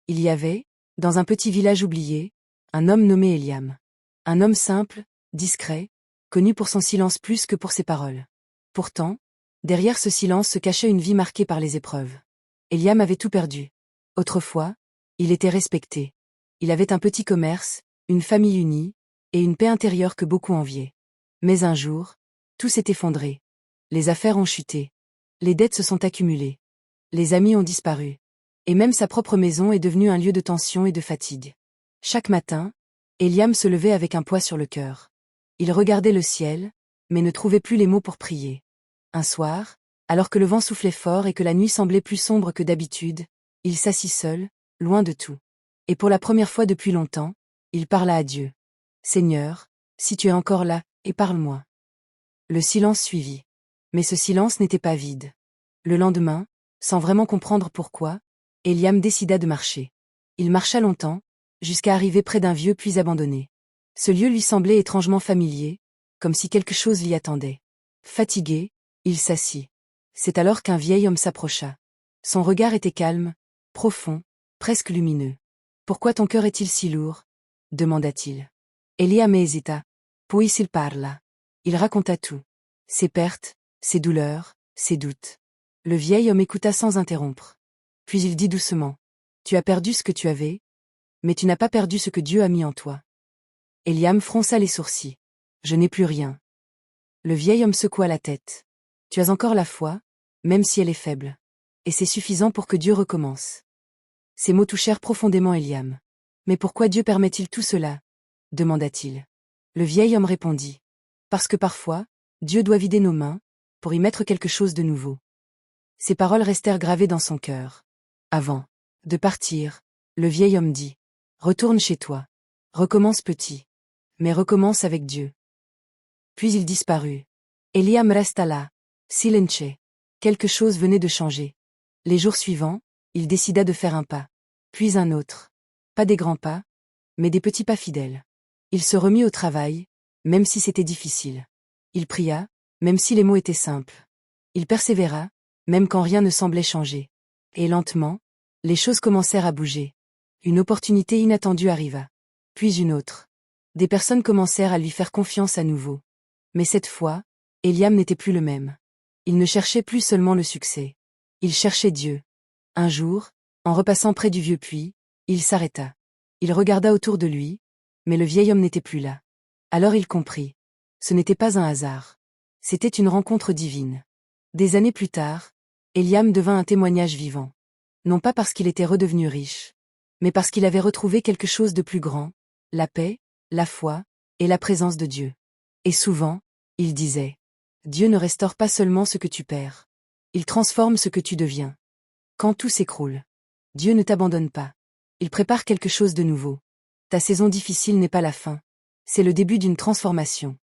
Il y avait, dans un petit village oublié, un homme nommé Eliam. Un homme simple, discret, connu pour son silence plus que pour ses paroles. Pourtant, derrière ce silence se cachait une vie marquée par les épreuves. Eliam avait tout perdu. Autrefois, il était respecté. Il avait un petit commerce, une famille unie, et une paix intérieure que beaucoup enviaient. Mais un jour, tout s'est effondré. Les affaires ont chuté. Les dettes se sont accumulées. Les amis ont disparu. Et même sa propre maison est devenue un lieu de tension et de fatigue. Chaque matin, Eliam se levait avec un poids sur le cœur. Il regardait le ciel, mais ne trouvait plus les mots pour prier. Un soir, alors que le vent soufflait fort et que la nuit semblait plus sombre que d'habitude, il s'assit seul, loin de tout. Et pour la première fois depuis longtemps, il parla à Dieu. « Seigneur, si tu es encore là, et parle-moi. » Le silence suivit. Mais ce silence n'était pas vide. Le lendemain, sans vraiment comprendre pourquoi, Eliam décida de marcher. Il marcha longtemps, jusqu'à arriver près d'un vieux puits abandonné. Ce lieu lui semblait étrangement familier, comme si quelque chose l'y attendait. Fatigué, il s'assit. C'est alors qu'un vieil homme s'approcha. Son regard était calme, profond, presque lumineux. « Pourquoi ton cœur est-il si lourd ?» demanda-t-il. Eliam hésita. Puis il parla. Il raconta tout. Ses pertes, ses douleurs, ses doutes. Le vieil homme écouta sans interrompre. Puis il dit doucement. « Tu as perdu ce que tu avais, mais tu n'as pas perdu ce que Dieu a mis en toi. » Eliam fronça les sourcils. « Je n'ai plus rien. » Le vieil homme secoua la tête. « Tu as encore la foi, même si elle est faible. Et c'est suffisant pour que Dieu recommence. » Ces mots touchèrent profondément Eliam. « Mais pourquoi Dieu permet-il tout cela ?» demanda-t-il. Le vieil homme répondit. « Parce que parfois, Dieu doit vider nos mains, pour y mettre quelque chose de nouveau. » Ces paroles restèrent gravées dans son cœur. Avant de partir, le vieil homme dit. « Retourne chez toi. Recommence petit. Mais recommence avec Dieu. » Puis il disparut. Eliam resta là, silence. Quelque chose venait de changer. Les jours suivants, il décida de faire un pas. Puis un autre. Pas des grands pas, mais des petits pas fidèles. Il se remit au travail, même si c'était difficile. Il pria, même si les mots étaient simples. Il persévéra, même quand rien ne semblait changer. Et lentement, les choses commencèrent à bouger. Une opportunité inattendue arriva. Puis une autre. Des personnes commencèrent à lui faire confiance à nouveau. Mais cette fois, Eliam n'était plus le même. Il ne cherchait plus seulement le succès. Il cherchait Dieu. Un jour, en repassant près du vieux puits, il s'arrêta. Il regarda autour de lui, mais le vieil homme n'était plus là. Alors il comprit. Ce n'était pas un hasard. C'était une rencontre divine. Des années plus tard, Eliam devint un témoignage vivant. Non pas parce qu'il était redevenu riche, mais parce qu'il avait retrouvé quelque chose de plus grand, la paix, la foi, et la présence de Dieu. Et souvent, il disait, « Dieu ne restaure pas seulement ce que tu perds. Il transforme ce que tu deviens. Quand tout s'écroule, Dieu ne t'abandonne pas. Il prépare quelque chose de nouveau. Ta saison difficile n'est pas la fin. C'est le début d'une transformation. »